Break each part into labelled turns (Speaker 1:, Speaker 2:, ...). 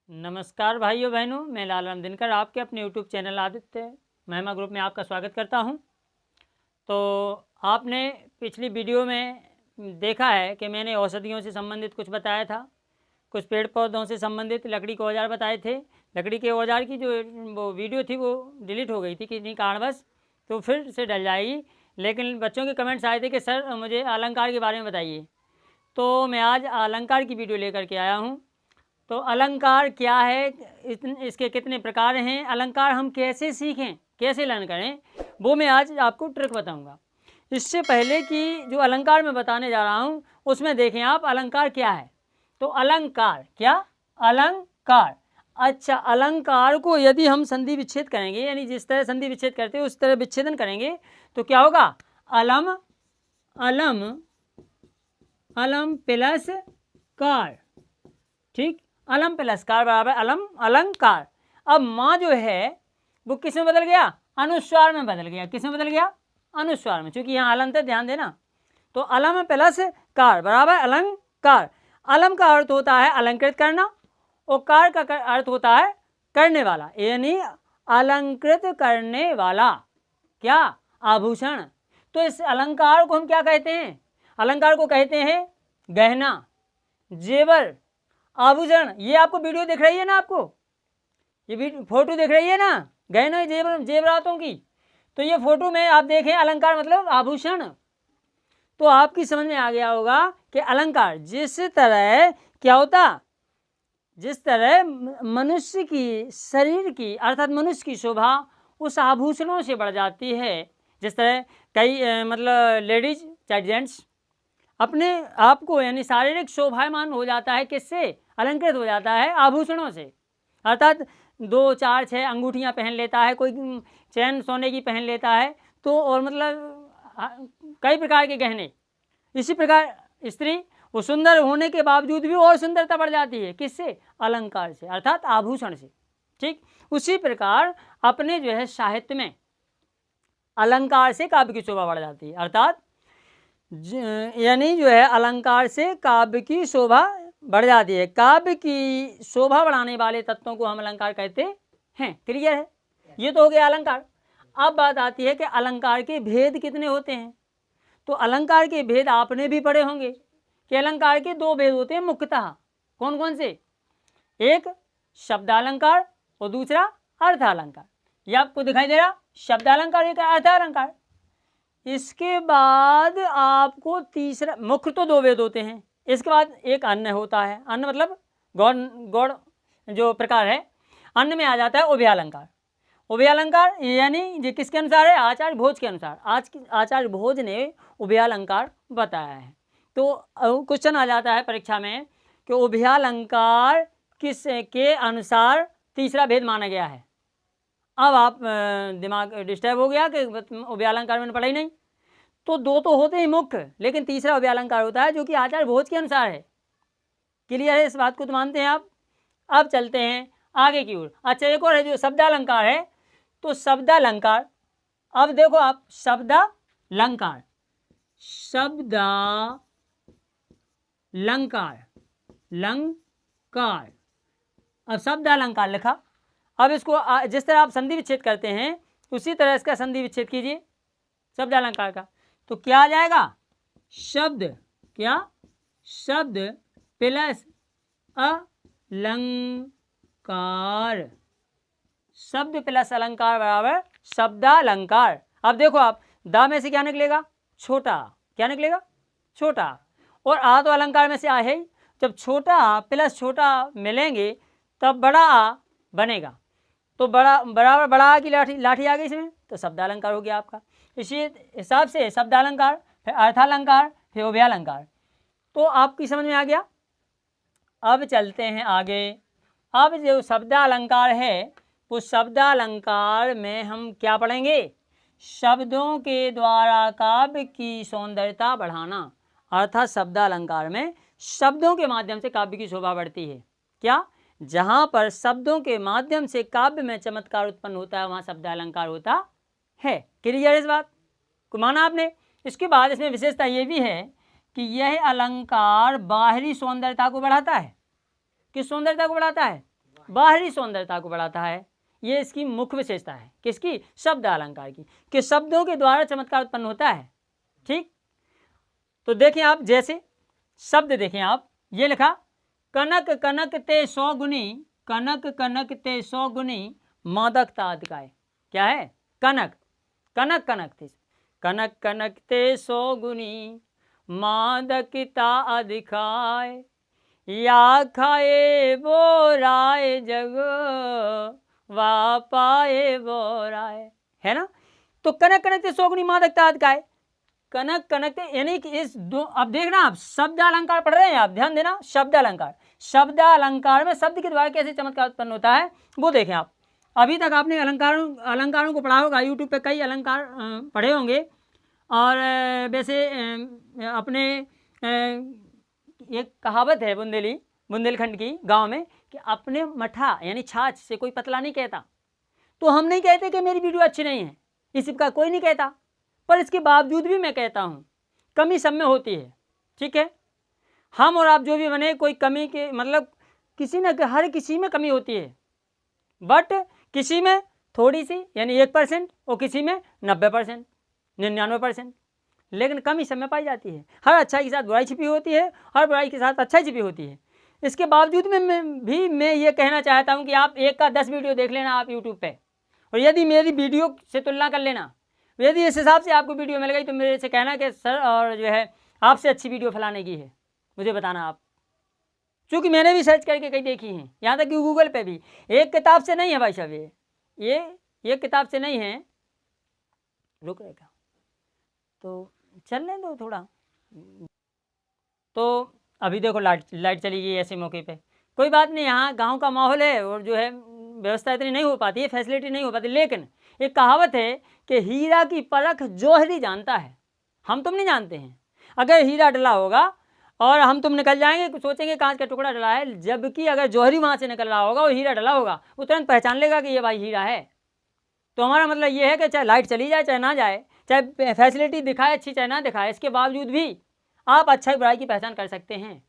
Speaker 1: नमस्कार भाइयों बहनों, मैं लाल राम दिनकर आपके अपने यूट्यूब चैनल आदित्य महिमा ग्रुप में आपका स्वागत करता हूं। तो आपने पिछली वीडियो में देखा है कि मैंने औषधियों से संबंधित कुछ बताया था, कुछ पेड़ पौधों से संबंधित लकड़ी के औजार बताए थे। लकड़ी के औजार की जो वो वीडियो थी वो डिलीट हो गई थी किसी कारणवश, तो फिर से डल जाएगी। लेकिन बच्चों के कमेंट्स आए थे कि सर मुझे अलंकार के बारे में बताइए, तो मैं आज अलंकार की वीडियो लेकर के आया हूँ। तो अलंकार क्या है, इसके कितने प्रकार हैं, अलंकार हम कैसे सीखें, कैसे लर्न करें, वो मैं आज आपको ट्रिक बताऊंगा। इससे पहले कि जो अलंकार मैं बताने जा रहा हूँ उसमें देखें आप अलंकार क्या है। तो अलंकार क्या, अलंकार, अच्छा, अलंकार को यदि हम संधि विच्छेद करेंगे, यानी जिस तरह संधि विच्छेद करते हैं उस तरह विच्छेदन करेंगे तो क्या होगा, अलम अलम अलम प्लस कार, ठीक, अलम प्लस कार बराबर अलम अलंकार। अब माँ जो है वो किस में बदल गया, अनुस्वार में बदल गया। किस में बदल गया, अनुस्वार में, क्योंकि यहाँ अलंत है, ध्यान देना। तो अलम प्लस कार बराबर अलंकार। अलम का अर्थ होता है अलंकृत करना और कार का अर्थ होता है करने वाला, यानी अलंकृत करने वाला क्या, आभूषण। तो इस अलंकार को हम क्या कहते हैं, अलंकार को कहते हैं गहना, जेवर, आभूषण। ये आपको वीडियो दिख रही है ना, आपको ये फोटो दिख रही है ना, गहना जेवरातों की। तो ये फोटो में आप देखें, अलंकार मतलब आभूषण। तो आपकी समझ में आ गया होगा कि अलंकार जिस तरह क्या होता, जिस तरह मनुष्य की शरीर की अर्थात मनुष्य की शोभा उस आभूषणों से बढ़ जाती है, जिस तरह कई मतलब लेडीज चाहे जेंट्स अपने आप को यानी शारीरिक शोभायमान हो जाता है, किससे, अलंकृत हो जाता है आभूषणों से। अर्थात 2, 4, 6 अंगूठियां पहन लेता है, कोई चैन सोने की पहन लेता है, तो और मतलब कई प्रकार के गहने। इसी प्रकार स्त्री वो सुंदर होने के बावजूद भी और सुंदरता बढ़ जाती है, किससे, अलंकार से अर्थात आभूषण से, ठीक। उसी प्रकार अपने जो है साहित्य में अलंकार से काव्य की शोभा बढ़ जाती है, अर्थात यानी जो है अलंकार से काव्य की शोभा बढ़ जाती है। काव्य की शोभा बढ़ाने वाले तत्वों को हम अलंकार कहते हैं। क्लियर है, ये तो हो गया अलंकार। अब बात आती है कि अलंकार के भेद कितने होते हैं। तो अलंकार के भेद आपने भी पढ़े होंगे कि अलंकार के 2 भेद होते हैं मुख्यतः। कौन कौन से, एक शब्दालंकार और दूसरा अर्थालंकार। ये आपको दिखाई दे रहा, शब्दालंकार एक अर्थालंकार। इसके बाद आपको तीसरा, मुख्य तो 2 वेद होते हैं, इसके बाद एक अन्य होता है। अन्य मतलब गौड़ जो प्रकार है, अन्य में आ जाता है उभयालंकार। उभयालंकार यानी ये किसके अनुसार है, आचार्य भोज के अनुसार। आचार्य भोज ने उभयालंकार बताया है। तो क्वेश्चन आ जाता है परीक्षा में कि उभयालंकार किस के अनुसार तीसरा भेद माना गया है। अब आप दिमाग डिस्टर्ब हो गया कि उभयालंकार मैंने पढ़ा ही नहीं। तो 2 तो होते हैं मुख्य, लेकिन तीसरा उभयालंकार होता है जो कि आचार्य भोज के अनुसार है। क्लियर है, इस बात को तो मानते हैं आप। अब चलते हैं आगे की ओर। अच्छा, एक और है जो शब्दालंकार है। तो शब्दालंकार, अब देखो आप, शब्दालंकार, शब्दालंकार, लंकार। अब शब्दालंकार लिखा। अब इसको जिस तरह आप संधि विच्छेद करते हैं उसी तरह इसका संधि विच्छेद कीजिए शब्दालंकार का। तो क्या आ जाएगा, शब्द, क्या, शब्द प्लस अलंकार, शब्द प्लस अलंकार बराबर शब्दालंकार। अब देखो आप, दा में से क्या निकलेगा, छोटा, क्या निकलेगा, छोटा, और आ तो अलंकार में से आ है। जब छोटा प्लस छोटा मिलेंगे तब बड़ा आ बनेगा। तो बड़ा बराबर बड़ा आ की लाठी आ गई इसमें, तो शब्दालंकार हो गया आपका। इसी हिसाब से शब्दालंकार, फिर अर्थालंकार, फिर उभयालंकार। तो आपकी समझ में आ गया। अब चलते हैं आगे। अब जो शब्दालंकार है उस शब्दालंकार में हम क्या पढ़ेंगे, शब्दों के द्वारा काव्य की सौंदर्यता बढ़ाना। अर्थात शब्दालंकार में शब्दों के माध्यम से काव्य की शोभा बढ़ती है। क्या, जहाँ पर शब्दों के माध्यम से काव्य में चमत्कार उत्पन्न होता है वहाँ शब्दालंकार होता है। क्लियर इस बात को माना आपने। इसके बाद इसमें विशेषता ये भी है कि यह अलंकार बाहरी सौंदर्यता को बढ़ाता है। किस सौंदर्यता को बढ़ाता है, बाहरी सौंदर्यता को बढ़ाता है। ये इसकी मुख्य विशेषता है। किसकी? शब्द अलंकार की, कि शब्दों के द्वारा चमत्कार उत्पन्न होता है। ठीक, तो देखें आप, जैसे शब्द देखें आप, ये लिखा कनक कनक ते 100 गुनी, कनक कनक ते 100 गुनी मादकता अधिकाय। क्या है? कनक, कनक कनक ते, कनक कनक ते 100 गुनी मादकता अधिकाय, या खाए बोराए जग वा पाए बोराए, है ना। तो कनक कनक ते 100 गुनी मादकता अधिकाय, कनक कनक यानी कि इस दो, अब देखना आप शब्द अलंकार पढ़ रहे हैं, आप ध्यान देना। शब्द अलंकार, शब्द अलंकार में शब्द के द्वारा कैसे चमत्कार उत्पन्न होता है वो देखें आप। अभी तक आपने अलंकारों को पढ़ा होगा, यूट्यूब पे कई अलंकार पढ़े होंगे। और वैसे अपने एक कहावत है बुंदेलखंड की गांव में, कि अपने मठा यानी छाछ से कोई पतला नहीं कहता। तो हम नहीं कहते कि मेरी वीडियो अच्छी नहीं है, इस का कोई नहीं कहता, पर इसके बावजूद भी मैं कहता हूँ कमी सब में होती है। ठीक है, हम और आप जो भी बने, कोई कमी के मतलब किसी न हर किसी में कमी होती है, बट किसी में थोड़ी सी यानी 1% और किसी में 90%, 99%, लेकिन कमी सब में पाई जाती है। हर अच्छाई के साथ बुराई छिपी होती है, हर बुराई के साथ अच्छाई छिपी होती है। इसके बावजूद में मैं ये कहना चाहता हूँ कि आप 1 का 10 वीडियो देख लेना आप यूट्यूब पे, और यदि मेरी वीडियो से तुलना कर लेना, यदि इस हिसाब से आपको वीडियो मिल गई तो मेरे से कहना कि सर और जो है आपसे अच्छी वीडियो फलाने की है, मुझे बताना आप। क्योंकि मैंने भी सर्च करके कई देखी हैं, यहाँ तक कि गूगल पे भी। एक किताब से नहीं है भाई साहब, ये किताब से नहीं है। रुक रहेगा तो चलने दो थोड़ा। तो अभी देखो लाइट चली गई ऐसे मौके पे, कोई बात नहीं, यहाँ गांव का माहौल है और जो है व्यवस्था इतनी नहीं हो पाती है, फैसिलिटी नहीं हो पाती। लेकिन एक कहावत है कि हीरा की परख जौहरी जानता है, हम तुम नहीं जानते हैं। अगर हीरा डला होगा और हम तुम निकल जाएंगे, सोचेंगे कांच का टुकड़ा डला है, जबकि अगर जौहरी वहाँ से निकल रहा होगा और हीरा डला होगा, वो तुरंत पहचान लेगा कि ये भाई हीरा है। तो हमारा मतलब ये है कि चाहे लाइट चली जाए चाहे ना जाए, चाहे फैसिलिटी दिखाए अच्छी चाहे ना दिखाए, इसके बावजूद भी आप अच्छाई बुराई की पहचान कर सकते हैं।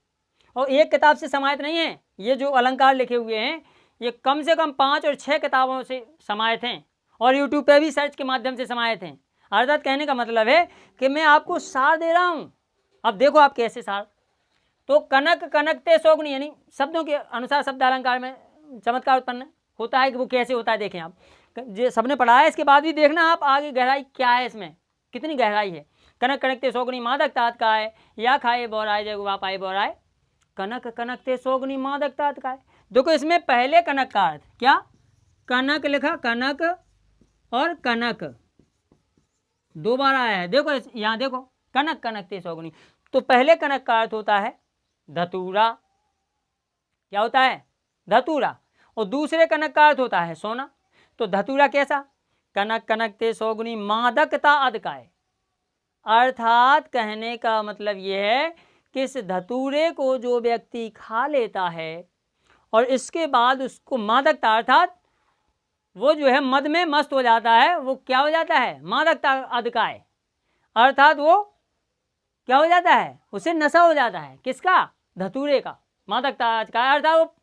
Speaker 1: और एक किताब से समाहित नहीं है, ये जो अलंकार लिखे हुए हैं ये कम से कम 5 और 6 किताबों से समाहित हैं, और यूट्यूब पे भी सर्च के माध्यम से समाहित हैं। अर्थात कहने का मतलब है कि मैं आपको सार दे रहा हूँ। अब देखो आप कैसे सार। तो कनक कनकते 100 गुनी यानी शब्दों के अनुसार शब्द अलंकार में चमत्कार उत्पन्न होता है कि वो कैसे होता है। देखें आप, जो सबने पढ़ा है, इसके बाद भी देखना आप आगे गहराई क्या है, इसमें कितनी गहराई है। कनक कनकते 100 गुनी मादकता अधिकाय, या खाए बोराए जग वा पाए बोराए, कनक कनकते 100 गुनी मादकता अधिकाय। देखो इसमें पहले कनक का अर्थ क्या, कनक लिखा, कनक और कनक 2 बार आया है। देखो यहाँ देखो, कनक कनकते 100 गुनी, तो पहले कनक का अर्थ होता है धतूरा। क्या होता है? धतूरा। और दूसरे कनक का अर्थ होता है सोना। तो धतूरा कैसा? कनक कनकते 100 गुनी मादकता अधिकाय। अर्थात कहने का मतलब यह है कि इस धतूरे को जो व्यक्ति खा लेता है और इसके बाद उसको मादकता, अर्थात वो जो है मद में मस्त हो जाता है, वो क्या हो जाता है? मादकता अधिकाय। अर्थात वो क्या हो जाता है? उसे नशा हो जाता है। किसका? धतूरे का। मादकता अधिकाय अर्थात वो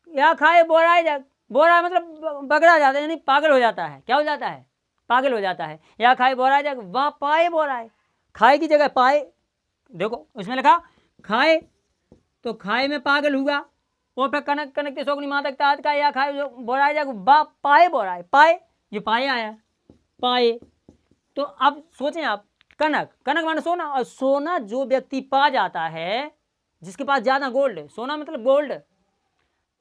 Speaker 1: या खाए बोराए जग, बोरा मतलब बगड़ा जाता है, यानी पागल हो जाता है। क्या हो जाता है? पागल हो जाता है। या खाए बोराए जग वह पाए बोराए, खाए की जगह पाए। देखो इसमें लिखा खाए, तो खाए में पागल हुआ। और फिर कनक कनकते 100 गुनी मादकता अधिकाय, या खाए जो बोराए जग बा पाए बोराए, पाए, ये पाए आया, पाए। तो अब सोचें आप, कनक, कनक माने सोना, और सोना जो व्यक्ति पा जाता है, जिसके पास ज़्यादा गोल्ड है, सोना मतलब गोल्ड,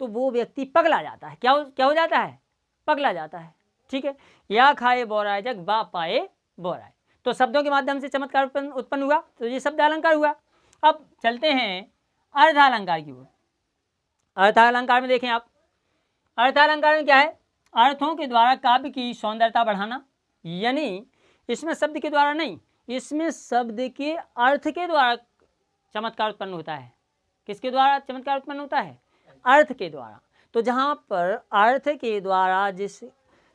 Speaker 1: तो वो व्यक्ति पगला जाता है। क्या हो जाता है? पगला जाता है। ठीक है। या खाए बोराए जग बा पाए बोराए, तो शब्दों के माध्यम से चमत्कार उत्पन्न हुआ, तो ये शब्द अलंकार हुआ। अब चलते हैं अर्धालंकार की ओर। अर्धालंकार में देखें आप, अर्धालंकार में क्या है? अर्थों के द्वारा काव्य की सौंदर्यता बढ़ाना, यानी इसमें शब्द के द्वारा नहीं, इसमें शब्द के अर्थ के द्वारा चमत्कार उत्पन्न होता है। किसके द्वारा चमत्कार उत्पन्न होता है? अर्थ के द्वारा। तो जहाँ पर अर्थ के द्वारा जिस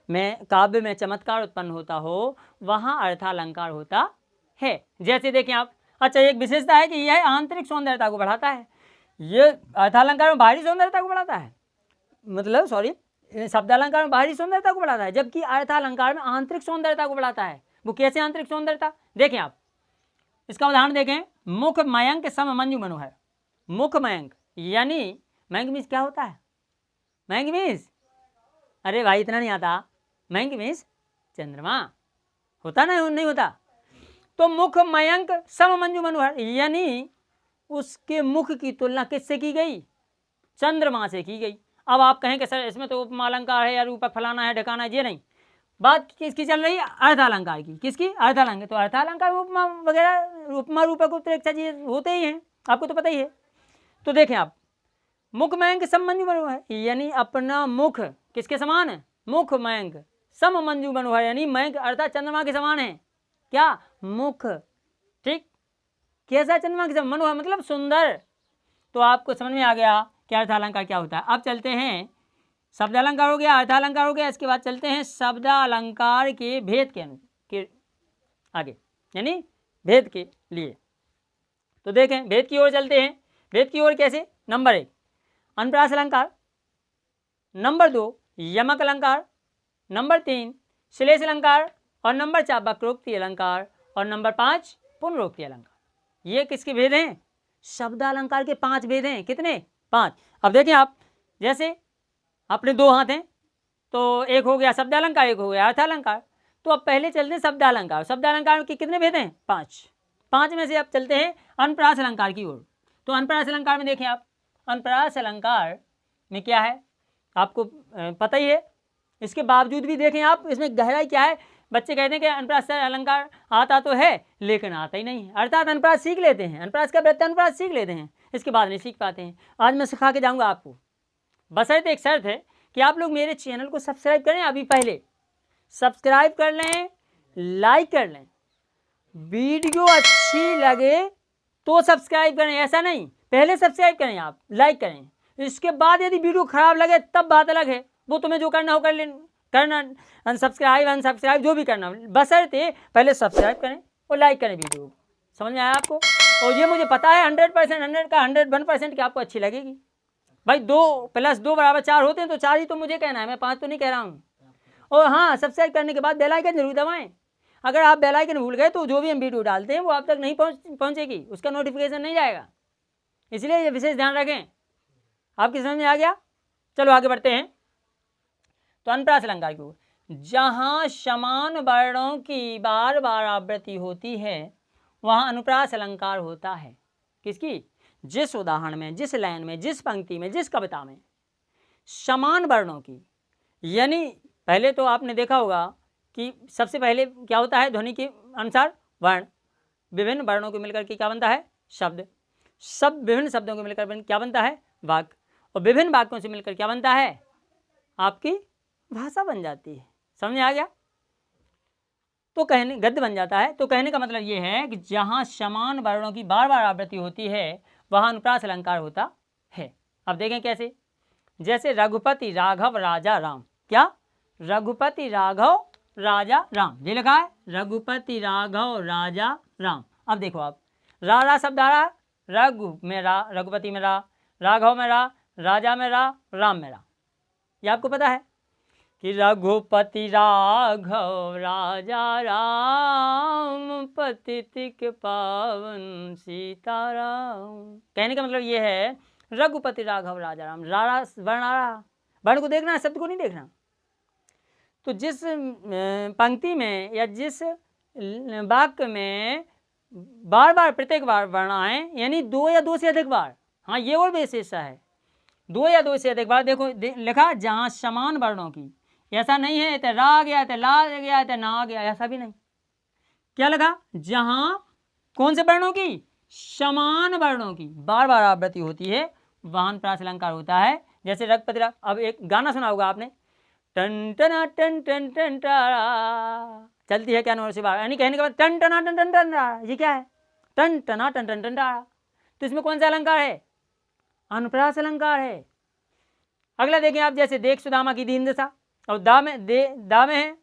Speaker 1: में काव्य में चमत्कार उत्पन्न होता हो, वहाँ अर्थालंकार होता है। जैसे देखें आप, अच्छा एक विशेषता है कि यह आंतरिक सौंदर्यता को बढ़ाता है। ये अर्थालंकार में बाहरी सौंदर्यता को बढ़ाता है, मतलब सॉरी, शब्दालंकार में बाहरी सौंदर्यता को बढ़ाता है, जबकि अर्थालंकार में आंतरिक सौंदर्यता को बढ़ाता है। वो कैसे आंतरिक सौंदर्यता, देखें आप, इसका उदाहरण देखें, मुख मयंक सम मंजू मनोहर। मुख मयंक यानी मयंक मीन्स क्या होता है, मयंक मीन्स, अरे भाई इतना नहीं आता, मयंक मीन्स चंद्रमा होता ना, नहीं होता। तो मुख मयंक सम मंजू मनोहर यानी उसके मुख की तुलना किससे की गई, चंद्रमा से की गई। अब आप कहें कि सर इसमें तो उपमा अलंकार है या रूपक फलाना है ढकाना है, ये नहीं, बात किसकी चल रही है, अर्थालंकार की। किसकी, अर्थालंकार। तो अर्थालंकार में उपमा वगैरह, उपमा रूपक उत्प्रेक्षा जी होते ही हैं, आपको तो पता ही है। तो देखें आप, मुख मयंक सम मंजू मनोहर यानी अपना मुख किसके समान है, मुख मयंक सम मंजू मनोहर यानी मयंक अर्थात चंद्रमा के समान है। क्या, मुख, ठीक, कैसा चंद्रमा के समान, मनोहर मतलब सुंदर। तो आपको समझ में आ गया कि अर्थालंकार क्या होता है। अब चलते हैं, शब्दालंकार हो गया, अर्थालंकार हो गया, इसके बाद चलते हैं शब्दालंकार के भेद के आगे, यानी भेद के लिए। तो देखें भेद की ओर चलते हैं। भेद की ओर कैसे, नंबर 1 अनुप्रास अलंकार, नंबर 2 यमक अलंकार, नंबर 3 श्लेष अलंकार, और नंबर 4 वक्रोक्ति अलंकार, और नंबर 5 पुनरोक्ति अलंकार। ये किसके भेद हैं, शब्दालंकार के 5 भेद हैं। कितने, 5। अब देखें आप, जैसे अपने 2 हाथ हैं, तो एक हो गया शब्दालंकार, एक हो गया अर्थालंकार। तो अब पहले चलते हैं शब्दालंकार। शब्दालंकार के कितने भेद हैं, 5। 5 में से अब चलते हैं अनुप्रास अलंकार की ओर। तो अनुप्रास अलंकार में देखें आप, अनुप्रास अलंकार में क्या है आपको पता ही है, इसके बावजूद भी देखें आप इसमें गहराई क्या है। बच्चे कहते हैं कि अनुप्रास अलंकार आता तो है लेकिन आता ही नहीं है, अर्थात अनुप्रास सीख लेते हैं, अनुप्रास का अनुप्रास सीख लेते हैं, इसके बाद नहीं सीख पाते हैं। आज मैं सिखा के जाऊँगा आपको, बशर्ते एक शर्त है कि आप लोग मेरे चैनल को सब्सक्राइब करें। अभी पहले सब्सक्राइब कर लें, लाइक कर लें, वीडियो अच्छी लगे तो सब्सक्राइब करें, ऐसा नहीं पहले सब्सक्राइब करें, आप लाइक करें, इसके बाद यदि वीडियो खराब लगे तब बात अलग है, वो तुम्हें जो करना हो कर ले, करना, अनसब्सक्राइब जो भी करना, बशर्ते पहले सब्सक्राइब करें और लाइक करें वीडियो। समझ में आया आपको। और ये मुझे पता है 100% 101% कि आपको अच्छी लगेगी। भाई 2 + 2 = 4 होते हैं, तो 4 ही तो मुझे कहना है, मैं 5 तो नहीं कह रहा हूँ। और हाँ, सब्सक्राइब करने के बाद बेल आइकन जरूर दबाएं। अगर आप बेल आइकन भूल गए तो जो भी हम वीडियो डालते हैं वो आप तक नहीं पहुँचेगी, उसका नोटिफिकेशन नहीं जाएगा, इसलिए ये विशेष ध्यान रखें। आपकी समझ में आ गया। चलो आगे बढ़ते हैं। तो अनुप्रास अलंकार की ओर, जहाँ समान वर्णों की बार बार आवृत्ति होती है वहाँ अनुप्रास अलंकार होता है। किसकी, जिस उदाहरण में, जिस लाइन में, जिस पंक्ति में, जिस कविता में समान वर्णों की, यानी पहले तो आपने देखा होगा कि सबसे पहले क्या होता है, ध्वनि के अनुसार वर्ण, विभिन्न वर्णों को मिलकर के क्या बनता है, शब्द, सब विभिन्न शब्दों को मिलकर क्या बनता है, वाक्य, और विभिन्न वाक्यों से मिलकर क्या बनता है, आपकी भाषा बन जाती है। समझ में आ गया। तो कहने, गद्य बन जाता है। तो कहने का मतलब ये है कि जहाँ समान वर्णों की बार बार आवृत्ति होती है वहाँ अनुप्रास अलंकार होता है। अब देखें कैसे, जैसे रघुपति राघव राजा राम। क्या, रघुपति राघव राजा राम, ये लिखा है, रघुपति राघव राजा राम। अब देखो आप, रा शब्द आ रहा, रघु में रा, रघुपति में रा, राघव में रा, राजा में रा, राम में रा। ये आपको पता है कि रघुपति राघव राजा राम पतित पावन सीताराम। कहने का मतलब ये है रघुपति राघव राजा राम, रारा वर्ण आ रहा, वर्ण को देखना, शब्द को नहीं देखना। तो जिस पंक्ति में या जिस वाक्य में बार बार प्रत्येक बार वर्ण आए, यानी 2 या 2 से अधिक बार, हाँ ये और विशेषता है, 2 या 2 से अधिक बार। देखो लिखा जहाँ समान वर्णों की, ऐसा नहीं है तो रा गया तो ला गया तो ना गया, ऐसा भी नहीं। क्या लगा, जहाँ कौन से वर्णों की, समान वर्णों की बार बार आवृत्ति होती है वहाँ अनुप्रास अलंकार होता है। जैसे रघुपति राघव, अब एक गाना सुना होगा आपने, टन टना टन टन टन टारा, चलती है क्या नोर से बाहर, यानी कहने के बाद टन टना टन टन टन टारा, ये क्या है, टन टना टन टन टन टारा। तो इसमें कौन सा अलंकार है, अनुप्रास अलंकार है। अगला देखें आप, जैसे देख सुदामा की दीन दशा, और दा में है,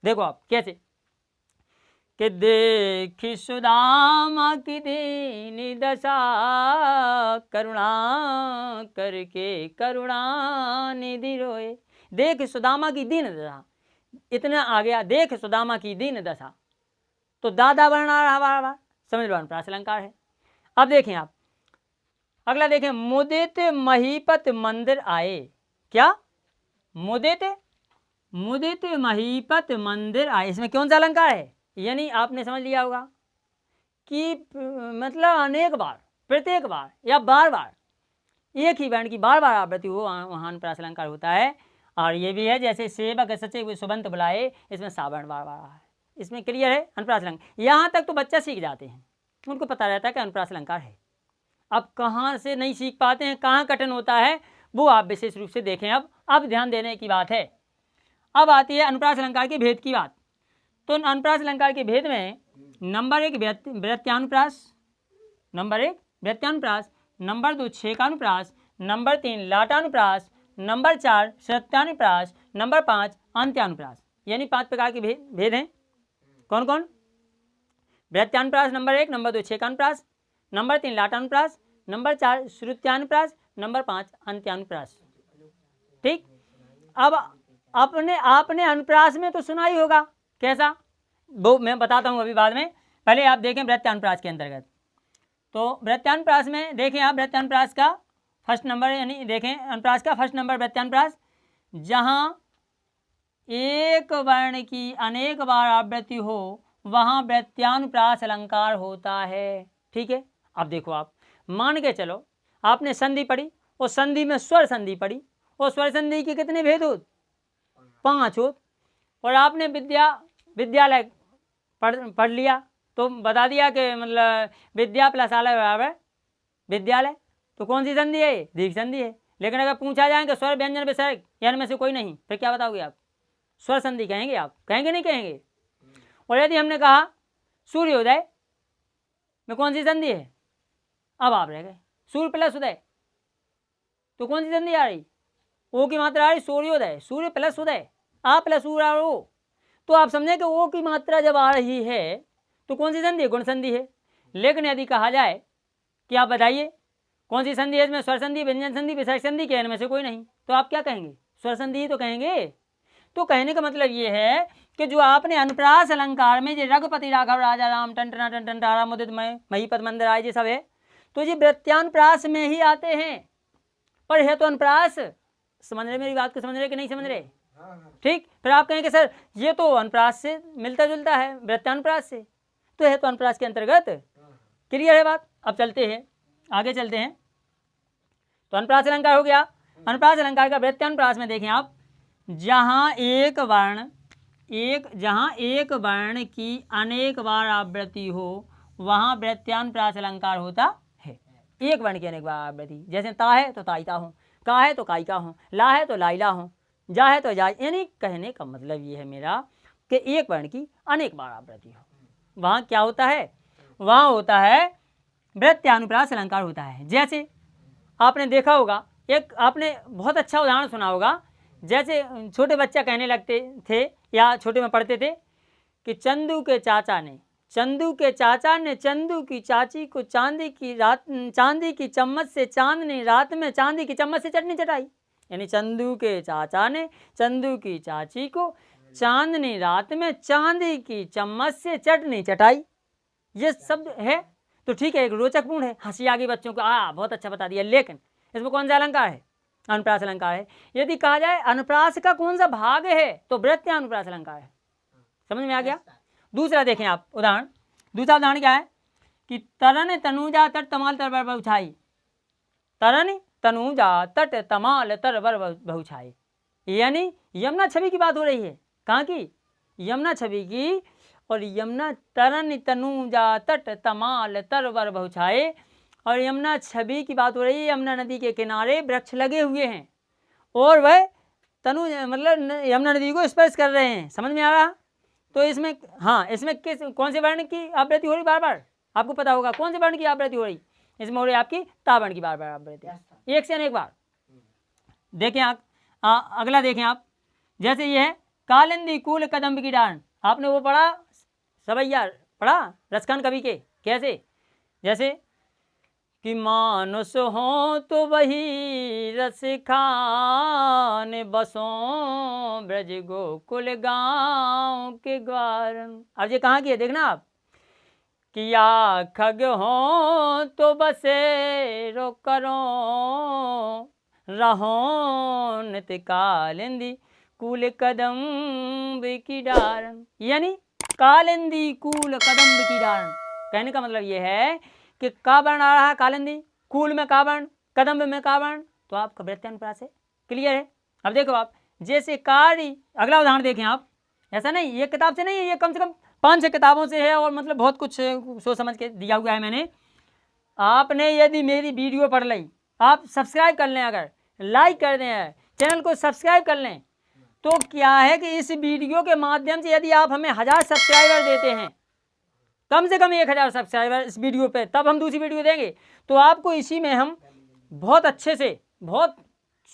Speaker 1: देखो आप कैसे, कि देखी सुदामा की दीन दशा, करुणा करके करुणा निधि रोए। देख सुदामा की दीन दशा, इतना आ गया, देख सुदामा की दीन दशा, तो दादा वर्ण आ रहा बार बार, समझ लो अनुप्रास अलंकार है। अब देखें आप अगला देखें, मुदित महीपत मंदिर आए। क्या? मुदित महीपत मंदिर आए, इसमें कौन सा अलंकार है? यानी आपने समझ लिया होगा कि मतलब अनेक बार, प्रत्येक बार या बार बार एक ही वर्ण की बार बार आवृत्ति हो, वहाँ अनुप्रास अलंकार होता है। और ये भी है जैसे सेवक सचे सुबंत बुलाए, इसमें सावर्ण बार बार है, इसमें क्लियर है अनुप्रास अलंकार। यहाँ तक तो बच्चा सीख जाते हैं, उनको पता रहता है कि अनुप्रास अलंकार है। अब कहाँ से नहीं सीख पाते हैं, कहाँ कठिन होता है, वो आप विशेष रूप से देखें। अब ध्यान देने की बात है। अब आती है अनुप्रास अलंकार के भेद की बात। तो अनुप्रास अलंकार के भेद में नंबर 1 व्यत्यानुप्रास, नंबर 1 व्यत्यानुप्रास, नंबर 2 छेकानुप्रास, नंबर 3 लाटानुप्रास, नंबर 4 सत्यानुप्रास, नंबर 5 अंत्यानुप्रास। यानी 5 प्रकार के भेद हैं। कौन कौन? व्यत्यानुप्रास नंबर 1, नंबर 2 छेकानुप्रास, नंबर 3 लाटानुप्रास, नंबर 4 श्रुत्यानुप्रास, नंबर 5 अंत्यानुप्रास। ठीक। अब आपने अनुप्रास में तो सुना ही होगा, कैसा वो मैं बताता हूँ अभी बाद में। पहले आप देखें व्यत्यानुप्रास के अंतर्गत। तो व्यत्यानुप्रास में देखें आप, व्यत्यानुप्रास का फर्स्ट नंबर, यानी देखें अनुप्रास का फर्स्ट नंबर व्यत्यानुप्रास, जहाँ एक वर्ण की अनेक बार आवृत्ति हो वहाँ व्यत्यानुप्रास अलंकार होता है। ठीक है। अब देखो आप मान के चलो आपने संधि पढ़ी, और संधि में स्वर संधि पढ़ी, और स्वर संधि के कितने भेद हो? 5 हो। और आपने विद्यालय पढ़ लिया, तो बता दिया कि मतलब विद्या प्लस आलय बराबर विद्यालय, तो कौन सी संधि है? दीर्घ संधि है। लेकिन अगर पूछा जाए कि स्वर व्यंजन विसर्ग या इनमें से कोई नहीं, फिर क्या बताओगे आप? स्वर संधि कहेंगे आप, कहेंगे नहीं कहेंगे? और यदि हमने कहा सूर्योदय में कौन सी संधि है? अब आप रह गए सूर्य प्लस उदय, तो कौन सी संधि आ रही? ओ की मात्रा आ रही सूर्योदय, सूर्य प्लस उदय, आ प्लस ओ। तो आप समझे कि ओ की मात्रा जब आ रही है तो कौन सी संधि है? गुण संधि है। लेकिन यदि कहा जाए कि आप बताइए कौन सी संधि है इसमें? स्वर संधि, व्यंजन संधि, विसर्ग संधि, के इनमें से कोई नहीं, तो आप क्या कहेंगे? स्वर संधि ही तो कहेंगे। तो कहने का मतलब ये है कि जो आपने अनुप्रास अलंकार में, जो रघुपति राघव राजा राम टन टन तारा मुदित महीपत मंदिर आए, ये सब है, तो ये व्यत्यानुप्रास में ही आते हैं। पर है तो अनुप्रास। समझ रहे मेरी बात को? समझ रहे कि नहीं समझ रहे? ठीक। फिर आप कहेंगे सर ये तो अनुप्रास से मिलता जुलता है, व्यत्यानुप्रास से, तो है तो अनुप्रास के अंतर्गत। क्लियर है बात? अब चलते हैं आगे, चलते हैं। तो अनुप्रास अलंकार हो गया। अनुप्रास अलंकार का व्यत्यानुप्रास में देखें आप, जहाँ एक वर्ण की अनेक बार आवृत्ति हो वहाँ व्यत्यानुप्रास अलंकार होता है। एक वर्ण की अनेक बार आवृत्ति, जैसे ता है तो ताइता हूँ, का है तो काइका हूँ, ला है तो लाइला हूँ, जा है तो जाय। यानी कहने का मतलब ये है मेरा कि एक वर्ण की अनेक बार आवृत्ति हो, वहाँ क्या होता है? वहाँ होता है व्यत्यानुप्रास अलंकार होता है। जैसे आपने देखा होगा, एक आपने बहुत अच्छा उदाहरण सुना होगा, जैसे छोटे बच्चा कहने लगते थे या छोटे में पढ़ते थे कि चंदू के चाचा ने चंदू की चाची को चांदी की चम्मच से चांदनी रात में चांदी की चम्मच से चटनी चटाई। यानी चंदू के चाचा ने चंदू की चाची को चांदनी रात में चांदी की चम्मच से चटनी चटाई। ये शब्द है तो ठीक है, एक रोचकपूर्ण है, हंसी आ गई बच्चों को, बहुत अच्छा बता दिया। लेकिन इसमें कौन सा अलंकार है? अनुप्रास अलंकार है। यदि कहा जाए अनुप्रास का कौन सा भाग है तो व्यत्यानुप्रास अलंकार है। समझ में आ गया? दूसरा देखें आप उदाहरण। दूसरा उदाहरण क्या है कि तरन तनुजा तट तमाल तर बर बहुछाई। तरन तनुजा तट तमाल तर बर बहुछाई, यानी यमुना छवि की बात हो रही है। कहाँ की? यमुना छवि की। और यमुना तरन तनुजा तट तमाल तर बर बहुछाए, और यमुना छवि की बात हो रही है। यमुना नदी के किनारे वृक्ष लगे हुए हैं और वह तनु मतलब यमुना नदी को स्पर्श कर रहे हैं। समझ में आ रहा? तो इसमें इसमें किस कौन से वर्ण की आवृत्ति हो रही? बार बार आपको पता होगा कौन से वर्ण की आवृत्ति हो रही। इसमें हो रही आपकी ता वर्ण की बार बार आवृत्ति, एक से अनेक बार। देखें आप अगला देखें आप, जैसे ये है कालिंदी कूल कदम्ब की डांड। आपने वो पढ़ा सवैया पढ़ा रसखान कवि के, कैसे? जैसे कि मानुष हो तो वही रस खान, बसों ब्रज गोकुल गाँव के ग्वार। अब ये कहाँ की है देखना आप, कि या खग हो तो बसेरो करो, रहो नित कालिंदी कूल कदम्ब की डारन। यानी कालिंदी कूल कदम्ब की डारन, कहने का मतलब ये है कि का वर्ण आ रहा है कालिंदी, कूल में का वर्ण, कदम्ब में का वर्ण, तो आपका वृत्तानुप्रास है। क्लियर है? अब देखो आप, जैसे कार्य, अगला उदाहरण देखें आप, ऐसा नहीं ये किताब से नहीं है, ये कम से कम 5-6 किताबों से है, और मतलब बहुत कुछ सोच समझ के दिया हुआ है मैंने। आपने यदि मेरी वीडियो पढ़ ली, आप सब्सक्राइब कर लें, अगर लाइक कर दें, चैनल को सब्सक्राइब कर लें, तो क्या है कि इस वीडियो के माध्यम से यदि आप हमें 1000 सब्सक्राइबर देते हैं, कम से कम 1000 सब्सक्राइबर इस वीडियो पे, तब हम दूसरी वीडियो देंगे, तो आपको इसी में हम बहुत अच्छे से, बहुत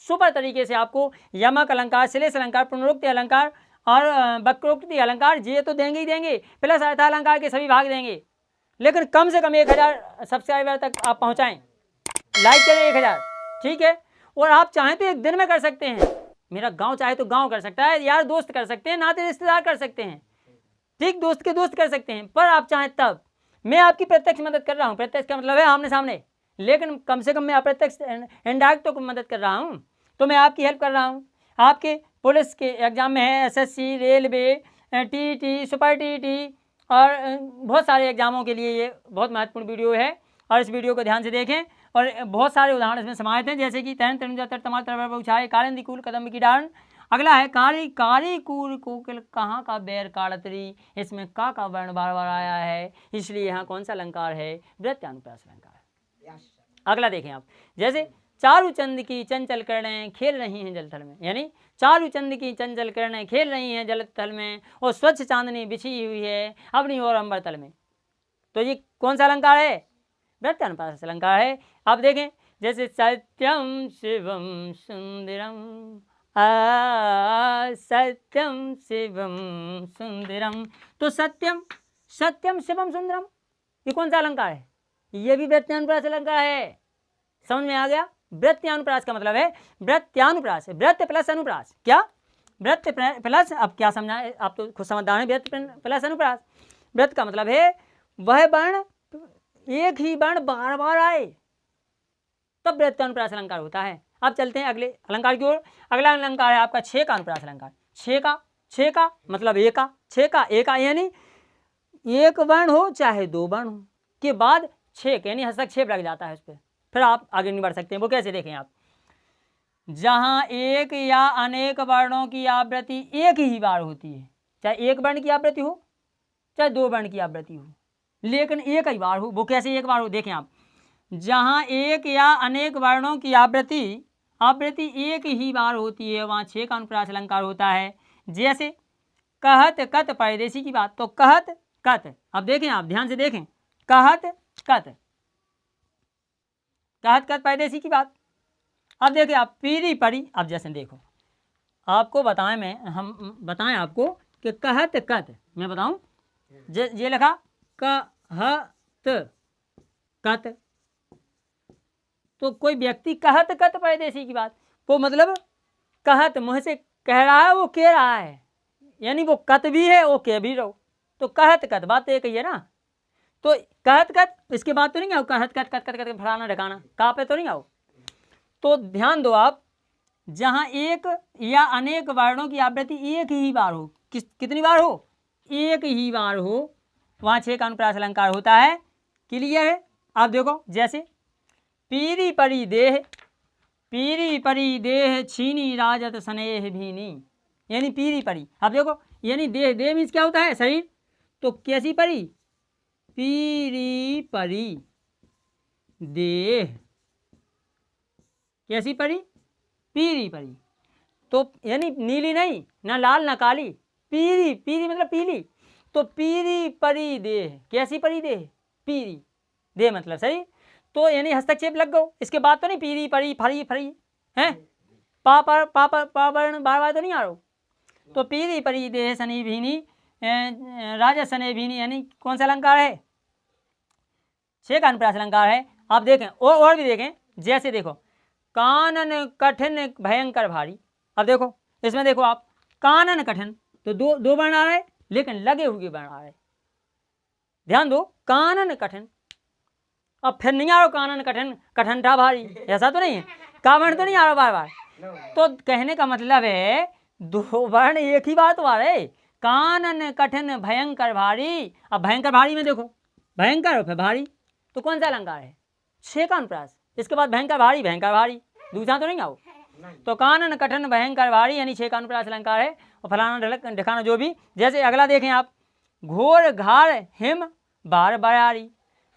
Speaker 1: सुपर तरीके से आपको यमक अलंकार, श्लेष अलंकार, पुनरुक्ति अलंकार और वक्रोक्ति अलंकार ये तो देंगे ही देंगे, प्लस अर्था अलंकार के सभी भाग देंगे। लेकिन कम से कम 1000 सब्सक्राइबर तक आप पहुंचाएं, लाइक करें 1000, ठीक है? और आप चाहें तो एक दिन में कर सकते हैं, मेरा गांव चाहे तो गांव कर सकता है, यार दोस्त कर सकते हैं, नाते रिश्तेदार कर सकते हैं, ठीक, दोस्त के दोस्त कर सकते हैं, पर आप चाहें तब। मैं आपकी प्रत्यक्ष मदद कर रहा हूँ, प्रत्यक्ष का मतलब है आमने सामने, लेकिन कम से कम मैं अप्रत्यक्ष इनडायरेक्ट तो मदद कर रहा हूँ, तो मैं आपकी हेल्प कर रहा हूँ। आपके पुलिस के एग्जाम में है, SSC, railway, TT, super TT और बहुत सारे एग्जामों के लिए ये बहुत महत्वपूर्ण वीडियो है, और इस वीडियो को ध्यान से देखें। और बहुत सारे उदाहरण इसमें समाहित हैं, जैसे कि तैन तनुजा तर तमाल तरवर पहुँचाए, कालिंदी कूल कदम्ब की डारण। अगला है कारी कारी कूल कोकिल कहाँ का बैर काड़तरी, इसमें का वर्ण बार बार आया है, इसलिए यहाँ कौन सा अलंकार है? वृत्तानुप्रास अलंकार। अगला देखें आप, जैसे चारु चंद की चंचल किरणें खेल रही हैं जलथल में, यानी चारु चंद की चंचल किरणें खेल रही हैं जलथल में, और स्वच्छ चांदनी बिछी हुई है अपनी और अंबर तल में, तो ये कौन सा अलंकार है? वृत्तानुप्रास अलंकार है। आप देखें, जैसे सत्यम शिवम सुंदरम, सत्यम शिवम सुंदरम, तो सत्यम, सत्यम शिवम सुंदरम, ये कौन सा अलंकार है? ये भी वृत्तानुप्रास अलंकार है। समझ में आ गया? वृत्तानुप्रास का मतलब है वृत्तानुप्रास, वृत्त प्लस अनुप्रास। क्या? वृत्त प्लस, अब क्या समझा है आप तो खुद समझदार हैं, वृत्त प्लस अनुप्रास। वृत्त का मतलब है वह वर्ण, एक ही वर्ण बार बार आए, तब वृत्तानुप्रास अलंकार होता है। अब चलते हैं अगले अलंकार की ओर। अगला अलंकार है आपका छे का अनुप्रास अलंकार। छे का मतलब एका, छे का एका, यानी एक वर्ण हो चाहे दो वर्ण हो के बाद छेक, यानी हस्तक्षेप लग जाता है उस पर, फिर आप आगे नहीं बढ़ सकते हैं। वो कैसे देखें आप, जहाँ एक या अनेक वर्णों की आवृत्ति एक ही बार होती है, चाहे एक वर्ण की आवृत्ति हो चाहे दो वर्ण की आवृत्ति हो, लेकिन एक ही बार हो। वो कैसे एक बार हो? देखें आप, जहाँ एक या अनेक वर्णों की आवृत्ति एक ही बार होती है, वहाँ छे का अनुप्रास अलंकार होता है। जैसे कहत कत परदेसी की बात, तो कहत कत, अब देखें आप ध्यान से देखें, कहत कत, कहत कत परदेसी की बात। अब देखें आप पीरी परी, अब जैसे देखो आपको बताएं, हम बताएं आपको कि कहत कत, मैं बताऊं, ये लिखा कहत कत, तो कोई व्यक्ति कहत कत परदेसी की बात, वो मतलब कहत मुँह से कह रहा है, वो कह रहा है, यानी वो कत भी है वो कह भी रहो, तो कहत कत बात एक ही है ना। तो कहत कत इसके बाद तो नहीं आओ, कहत कत कत कत कत फलाना ढकाना कहाँ पे तो नहीं आओ। तो ध्यान दो आप, जहाँ एक या अनेक वर्णों की आवृत्ति एक ही बार हो, कितनी बार हो? एक ही बार हो, वहाँ छे का अनुप्रास अलंकार होता है। क्लियर है? आप देखो, जैसे पीरी परी देह छीनी राजत स्नेह भीनी, यानी पीरी परी, अब देखो, यानी देह, देह मीन्स क्या होता है? शरीर, तो कैसी परी? पीरी परी देह, कैसी परी? पीरी परी, तो यानी नीली नहीं, ना लाल ना काली, पीरी, पीरी मतलब पीली, तो पीरी परी देह, कैसी परी देह? पीरी देह मतलब शरीर, तो यानी हस्तक्षेप लग गो। इसके बाद तो नहीं पीरी परी फरी फरी हैं, पा वर्ण बार बार तो नहीं आ रहा, तो पीरी परी देह सनी भीनी राजसने भी, यानी कौन सा अलंकार है? छेक अनुप्रास अलंकार है। आप देखें और भी देखें, जैसे देखो कानन कठिन भयंकर भारी। अब देखो इसमें देखो आप, कानन कठिन तो दो वर्ण आ रहे, लेकिन लगे हुए वर्ण आ रहे। ध्यान दो, कानन कठिन, अब फिर नहीं आ रहा कानन कठिन, कठिनता भारी, ऐसा तो नहीं है, का वर्ण तो नहीं आ रहा बार बार। तो कहने का मतलब है दो वर्ण एक ही बात तो आ रहे, कानन कठिन भयंकर भारी। अब भयंकर भारी में देखो, भयंकर और फिर भारी, तो कौन सा अलंकार है? छेक अनुप्रास। इसके बाद भयंकर भारी, दूसरा तो नहीं आओ। तो कानन कठिन भयंकर भारी यानी छेक अनुप्रास अलंकार है। और फलाना ढिकाना जो भी। जैसे अगला देखें आप, घोर घार हिम बार बयारी।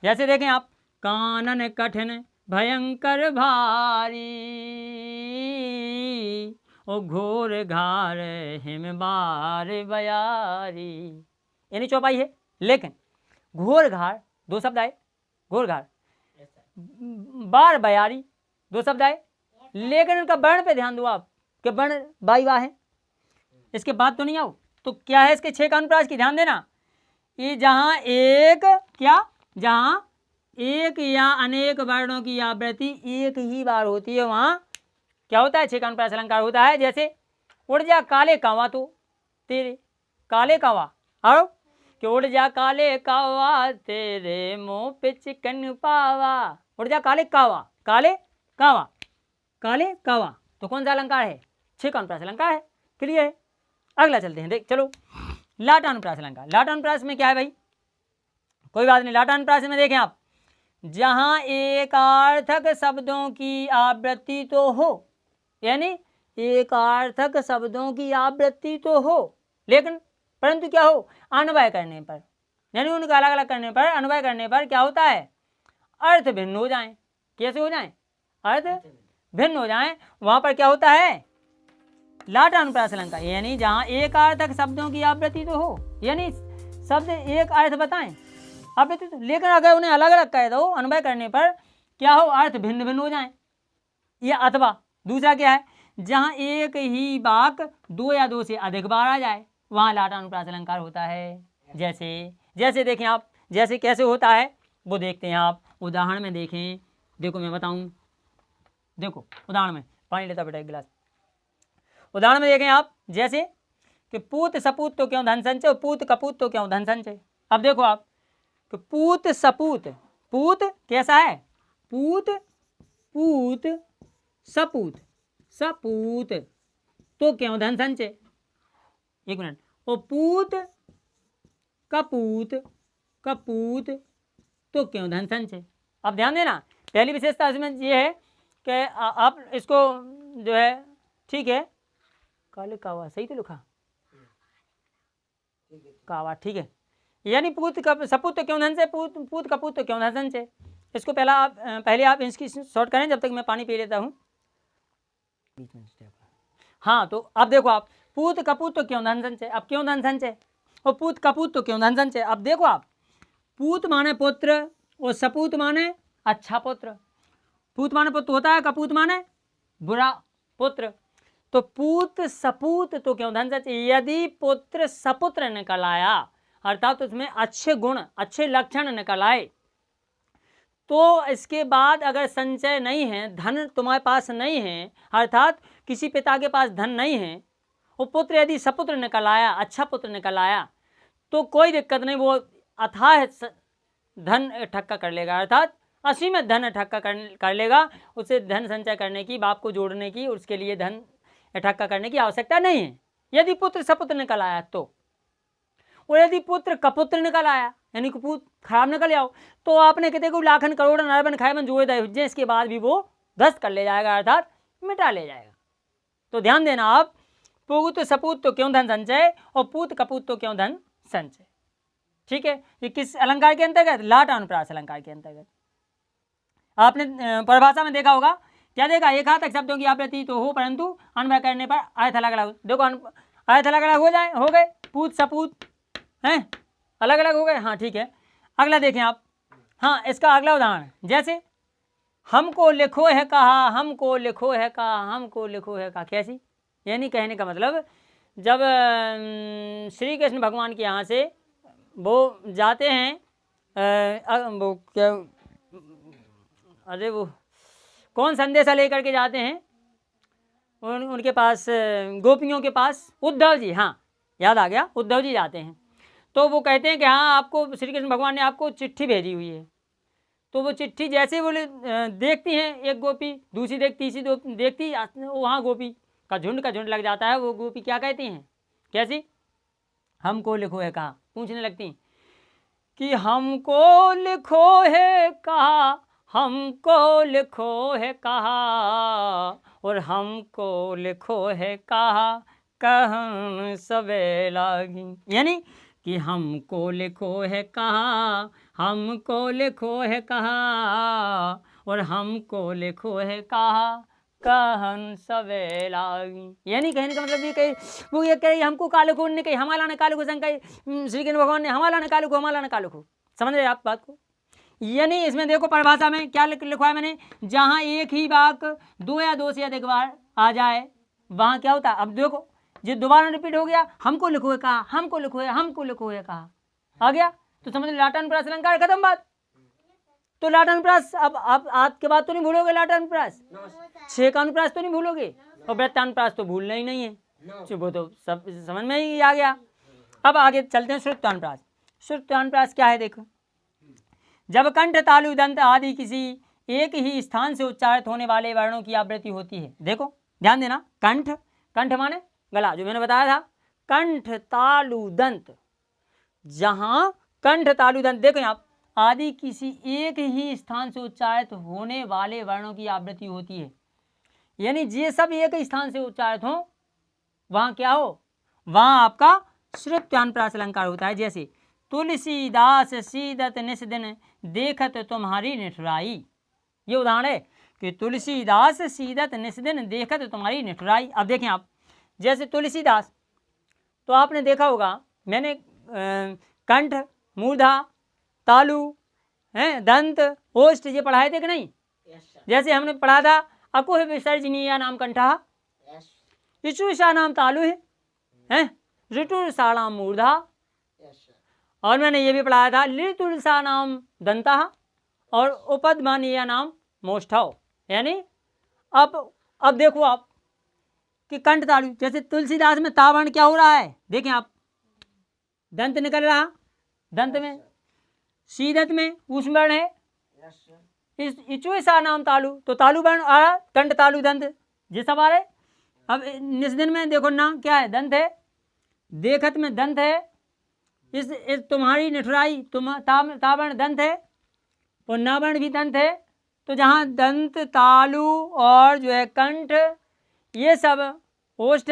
Speaker 1: जैसे देखें आप, कानन कठिन भयंकर भारी ओ घोर घार हिम बार बयारी, यानी चौपाई है। लेकिन घोर घार दो शब्द आए, घोर घार, बार बयारी दो शब्द आए, लेकिन उनका वर्ण पे ध्यान दो आप कि वर्ण बाई वाह है, इसके बाद तो नहीं आओ। तो क्या है इसके छेक अनुप्रास की, ध्यान देना। ये जहाँ एक क्या, जहाँ एक या अनेक वर्णों की आवृत्ति एक ही बार होती है, वहाँ क्या होता है? छेक अनुप्रास अलंकार होता है। जैसे उड़ जा काले कावा तो तेरे, काले कावा, और कि उड़ जा काले कावा तेरे मुँह पे चिकन पावा। उड़ जा काले कावा, काले कावा, काले कावा, तो कौन सा अलंकार है? छेक अनुप्रास अलंकार है। क्लियर है? अगला चलते हैं, देख चलो, लाट अनुप्रास अलंकार। लाट अनुप्रास में क्या है भाई? कोई बात नहीं, लाट अनुप्रास में देखें आप, जहाँ एकार्थक शब्दों की आवृत्ति तो हो, यानी एकार्थक शब्दों की आवृत्ति तो हो, लेकिन परंतु क्या हो? अन्वय करने पर, यानी उनका अलग अलग करने पर, अन्वय करने पर क्या होता है? अर्थ भिन्न हो जाएं। कैसे हो जाएं? अर्थ भिन्न हो जाएं, वहां पर क्या होता है? लाट अनुप्रास अलंकार। यानी जहाँ एकार्थक शब्दों की आवृत्ति तो हो, यानी शब्द एक अर्थ बताएं आवृत्ति तो, लेकिन अगर उन्हें अलग अलग कह दो अन्वय करने पर, क्या हो? अर्थ भिन्न भिन्न हो जाएं। या अथवा दूसरा क्या है? जहाँ एक ही वाक दो या दो से अधिक बार आ जाए, वहाँ लाट अनुप्रास अलंकार होता है। जैसे देखें आप, जैसे कैसे होता है वो देखते हैं आप, उदाहरण में देखें। देखो मैं बताऊं, देखो उदाहरण में, पानी लेता बेटा एक गिलास। उदाहरण में देखें आप, जैसे कि पूत सपूत तो क्यों धन संचय, पूत कपूत तो क्यों धन संचय। अब देखो आप कि पूत सपूत, पूत कैसा है? पूत, पूत सपूत, सपूत तो क्यों धन संचय। एक मिनट, ओ पूत कपूत, कपूत तो क्यों धन संचय। अब ध्यान देना, पहली विशेषता इसमें ये है कि आप इसको जो है, ठीक है, काले कावा सही तो लिखा, कावा ठीक है, यानी पूत सपूत तो क्यों धन से, पूत कपूत तो क्यों धन संचय। इसको पहले आप इसकी शॉर्ट करें, जब तक मैं पानी पी लेता हूँ। हाँ, तो अब देखो आप, पूत कपूत तो क्यों धन संचय। अब क्यों धन संचय और पूत कपूत तो क्यों धन संचय। अब देखो आप, पूत माने पुत्र और सपूत माने अच्छा पुत्र। पूत माने पुत्र होता है, कपूत माने बुरा पुत्र। तो पूत सपूत तो क्यों धन संचय। यदि पुत्र सपुत्र निकल आया, अर्थात उसमें अच्छे गुण अच्छे लक्षण निकल आए, तो इसके बाद अगर संचय नहीं है, धन तुम्हारे पास नहीं है, अर्थात किसी पिता के पास धन नहीं है, वो पुत्र यदि सपुत्र निकल आया, अच्छा पुत्र निकल आया, तो कोई दिक्कत नहीं, वो अथाह धन इकट्ठा कर लेगा, अर्थात असीमित धन इकट्ठा कर लेगा। उसे धन संचय करने की, बाप को जोड़ने की, उसके लिए धन इकट्ठा करने की आवश्यकता नहीं है, यदि पुत्र सपुत्र निकल आया तो। और यदि पुत्र कपुत्र निकल आया, यानी कुपूत खराब निकल आओ, तो आपने कहते को लाखन करोड़ नरबन खायबन जोड़े दे, इसके बाद भी वो ध्वस्त कर ले जाएगा, अर्थात मिटा ले जाएगा। तो ध्यान देना आप, पूत सपूत तो क्यों धन संचय और पूत कपूत तो क्यों धन संचय। ठीक है, ये किस अलंकार के अंतर्गत? लाट अनुप्रास अलंकार के अंतर्गत। आपने परिभाषा में देखा होगा, क्या देखा? एकार्थक शब्दों की आवृत्ति तो हो, परंतु अन्वय करने पर अर्थ अलग अलग। देखो अर्थ अलग अलग हो गए, पूत सपूत हैं अलग अलग हो गए। हाँ ठीक है, अगला देखें आप। हाँ, इसका अगला उदाहरण, जैसे हमको लिखो है कहा, हमको लिखो है कहा, हमको लिखो है कहा। कैसी? यानी कहने का मतलब, जब श्री कृष्ण भगवान के यहाँ से वो जाते हैं वो क्या, अरे वो कौन संदेशा लेकर के जाते हैं उनके पास, गोपियों के पास, उद्धव जी, हाँ याद आ गया, उद्धव जी जाते हैं। तो वो कहते हैं कि हाँ आपको श्री कृष्ण भगवान ने आपको चिट्ठी भेजी हुई है। तो वो चिट्ठी जैसे बोले देखती हैं, एक गोपी दूसरी देखती, तीसरी देखती, वहाँ गोपी का झुंड लग जाता है। वो गोपी क्या कहती हैं, कैसी, हमको लिखो है कहा, पूछने लगती कि हमको लिखो है कहा, हमको लिखो है कहा, और हमको लिखो है कहा, कहन सबे लागी। यानी कि हमको लिखो है कहा, हमको लिखो है कहा, और हमको लिखो है कहा, कहन सबे लागी। यानी कहने का मतलब ये कही, वो ये कही हमको काले को, ने कही हमारा ने काले को, संग कही श्री कृष्ण भगवान ने हमारा ने काले को, हमारा ने काले को। समझ रहे आप बात को? यानी इसमें देखो परिभाषा में क्या लिखा है मैंने, जहाँ एक ही वाक दो या दो से अधिक बार आ जाए वहाँ क्या होता है। अब देखो जो दोबारा रिपीट हो गया, हमको लिखो है कहा, हमको लिखो है, हमको लिखो है कहा, आ गया तो समझ लो लाटानुप्रास अलंकार खत्म बात। तो लाटानुप्रास अब आप आज के बाद तो नहीं भूलोगे, लाटानुप्रास, छह का अनुप्रास तो नहीं भूलोगे, और वृत्तानुप्रास तो भूलना ही नहीं है, वो तो सब समझ में ही आ गया। अब आगे चलते हैं श्रुत्यानुप्रास। श्रुत्यानुप्रास क्या है देखो, जब कंठ तालु दंत आदि किसी एक ही स्थान से उच्चारित होने वाले वर्णों की आवृत्ति होती है। देखो ध्यान देना, कंठ, कंठ माने गला, जो मैंने बताया था, कंठ तालु दंत, जहां कंठ तालु दंत, देखो यहाँ आदि किसी एक ही स्थान से उच्चारित होने वाले वर्णों की आवृत्ति होती है। यानी ये सब एक ही स्थान से उच्चारित हो, वहां क्या हो, वहां आपका श्रुत्यानुप्रास अलंकार होता है। जैसे तुलसीदास सीदत निस दिन देखत तुम्हारी निठुराई, ये उदाहरण है कि तुलसीदास सीदत निस दिन देखत तुम्हारी निठुराई। अब देखें आप, जैसे तुलसीदास, तो आपने देखा होगा मैंने कंठ, मूर्धा, तालु, दंत, ओष्ठ ये पढ़ाए थे कि नहीं? जैसे हमने पढ़ा था अकुह विसर्जनीय नाम कंठा, ऋचुषा नाम तालु है, ऋतुषा मूर्धा, और मैंने ये भी पढ़ाया था लितुलसा नाम दंता, और उपदमानीय नाम मोष्ठव। यानी अब देखो आप कि कंठ तालु, जैसे तुलसीदास में तावर्ण क्या हो रहा है, देखें आप, दंत निकल रहा, दंत में, सीदत में ऊष्म वर्ण है, इचुसा नाम तालु, तो तालु वर्ण आ रहा, कंठ तालु दंत ये सब आ रहे। अब निस्दिन में देखो नाम क्या है, दंत है, देखत में दंत है, इस तुम्हारी निठुराई तावर्ण दंत है, और नावर्ण भी दंत है। तो जहाँ दंत, तालु और जो है कंठ, ये सब ओष्ठ,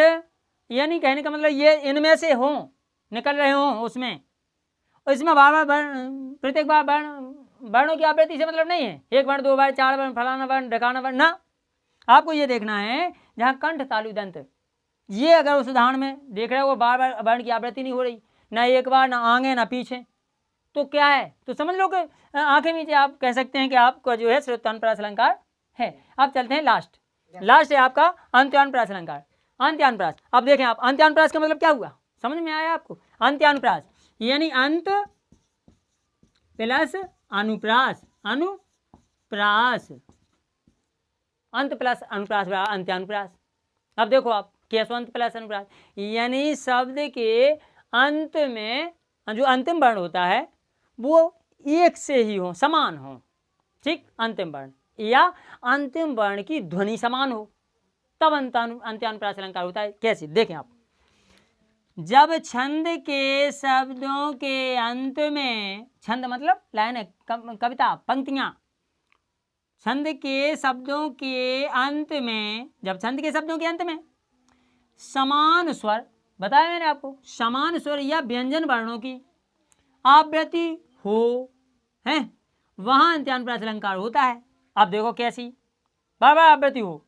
Speaker 1: यानी कहने का मतलब ये इनमें से हों, निकल रहे हों उसमें, और इसमें बार बार प्रत्येक बार वर्णों की आवृत्ति से मतलब नहीं है, एक वर्ण, दो बार, चार वर्ण, फलाना वर्ण, ढकाना वर्ण, ना, आपको ये देखना है जहाँ कंठ तालु दंत, ये अगर उस उदाहरण में देख रहे हो वो बार बार वर्ण की आवृत्ति नहीं हो रही, ना एक बार, ना आगे ना पीछे, तो क्या है, तो समझ लो कि आंखें नीचे आप कह सकते हैं कि आपका जो है श्रुत्यानुप्रास अलंकार है। अब चलते हैं लास्ट है आपका अंत्यानुप्रास अलंकार, अंत्यानुप्रास। अब देखें आप, अंत्यानुप्रास का मतलब क्या हुआ, समझ में आया आपको? अंत्यानुप्रास यानी अंत प्लस अनुप्रास, अनुप्रास, अंत प्लस अनुप्रास अंत्यानुप्रास। अब देखो आप, कैसे अंत प्लस अनुप्रास, यानी शब्द के अंत में जो अंतिम वर्ण होता है वो एक से ही हो, समान हो, ठीक, अंतिम वर्ण या अंतिम वर्ण की ध्वनि समान हो, तब अंत्यानुप्रास अलंकार होता है। कैसे, देखें आप, जब छंद के शब्दों के अंत में, छंद मतलब लाइन है, कविता, पंक्तियां, छंद के शब्दों के अंत में, जब छंद के शब्दों के अंत में समान स्वर, बताया मैंने आपको, समान स्वर या व्यंजन वर्णों की आवृत्ति हो, है, वहां अंत्यानुप्रास अलंकार होता है। अब देखो कैसी, बार बार आवृत्ति हो।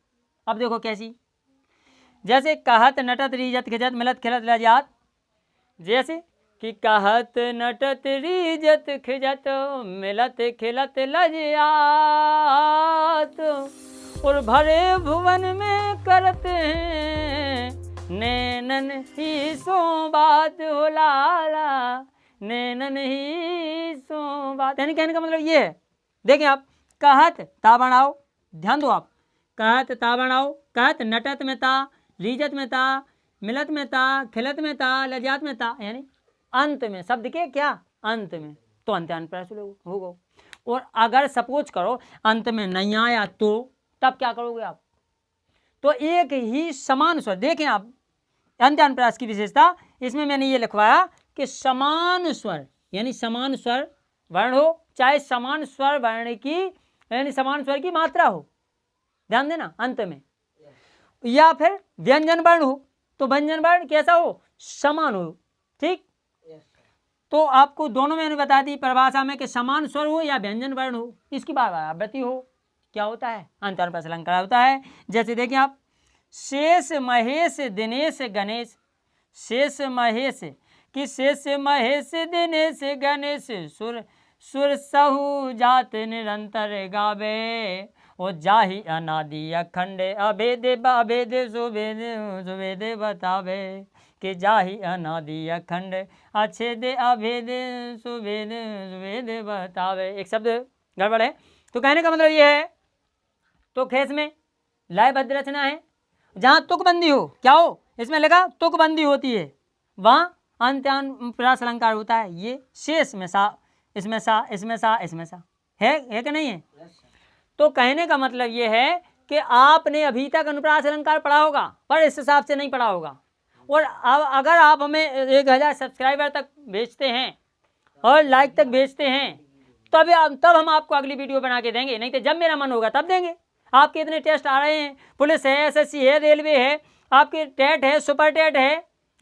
Speaker 1: अब देखो कैसी, जैसे कहत नटत रीजत खिजत मिलत खिलत लजात, जैसे कि कहत नटत रीजत खिजत मिलत खिलत लजात, और भरे भुवन में करते हैं नैन नैनन ही सो बात हो लाला, नैनन ही सो बात। यानी कहने का मतलब ये है, देखें आप, कहत ता बनाओ, ध्यान दो आप, कहत ता बनाओ, कहत नटत में ता, रीजत में ता, मिलत में ता, खिलत में ता, लजात में ता, यानी अंत में, शब्द के क्या अंत में, तो अंत्यानुप्रास होगा। और अगर सपोज करो अंत में नहीं आया तो तब क्या करोगे आप, तो एक ही समान स्वर, देखें आप अंत्यानुप्रास की विशेषता, इसमें मैंने ये लिखवाया कि समान स्वर, यानी समान स्वर वर्ण हो, चाहे समान स्वर वर्ण की यानी समान स्वर की मात्रा हो, ध्यान देना अंत में, या फिर व्यंजन वर्ण हो, तो व्यंजन वर्ण कैसा हो, समान हो, ठीक। तो आपको दोनों मैंने बता दी परिभाषा में कि समान स्वर हो या व्यंजन वर्ण हो, इसकी बार बार आवृत्ति हो, क्या होता है, अंत्यानुप्रास अलंकार होता है। जैसे देखिए आप, शेष महेश दिनेश गणेश, शेष महेश कि शेष महेश दिनेश गणेश, सुर सुर सहु जात निरंतर गावे, ओ जाहि अनादि अखंड अभेद अभेद सुभेद सुभेद बतावे, कि जाहि अनादि अखंड अछेद अभेद सुभेद सुभेद बतावे। एक शब्द गड़बड़ है, तो कहने का मतलब ये है, तो खेस में लयबद्ध रचना है, जहाँ तुकबंदी हो, क्या हो, इसमें लिखा तुकबंदी होती है, वहाँ अंत्यानुप्रास अलंकार होता है। ये शेष में सा, इसमें सा, इसमें सा, इसमें सा है कि नहीं है। तो कहने का मतलब ये है कि आपने अभी तक अनुप्रास अलंकार पढ़ा होगा, पर इस हिसाब से नहीं पढ़ा होगा। और अब अगर आप हमें 1000 सब्सक्राइबर तक भेजते हैं और लाइक तक भेजते हैं, तब हम आपको अगली वीडियो बना के देंगे, नहीं तो जब मेरा मन होगा तब देंगे। आपके इतने टेस्ट आ रहे हैं, पुलिस है, एसएससी है, रेलवे है, आपके टेट है, सुपर टेट है,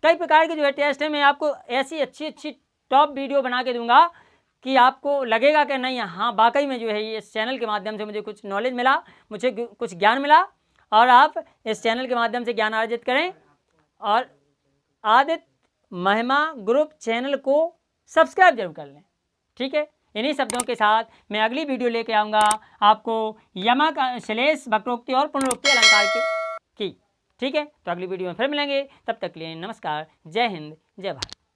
Speaker 1: कई प्रकार के जो है टेस्ट है, मैं आपको ऐसी अच्छी अच्छी टॉप वीडियो बना के दूंगा कि आपको लगेगा कि नहीं हाँ वाकई में जो है ये इस चैनल के माध्यम से मुझे कुछ नॉलेज मिला, मुझे कुछ ज्ञान मिला, और आप इस चैनल के माध्यम से ज्ञान अर्जित करें। और आदित्य महिमा ग्रुप चैनल को सब्सक्राइब जरूर कर लें, ठीक है। इन्हीं शब्दों के साथ मैं अगली वीडियो लेके आऊँगा आपको यमक श्लेष वक्रोक्ति और पुनरोक्ति अलंकार की, ठीक है। तो अगली वीडियो में फिर मिलेंगे, तब तक के लिए नमस्कार, जय हिंद, जय भारत।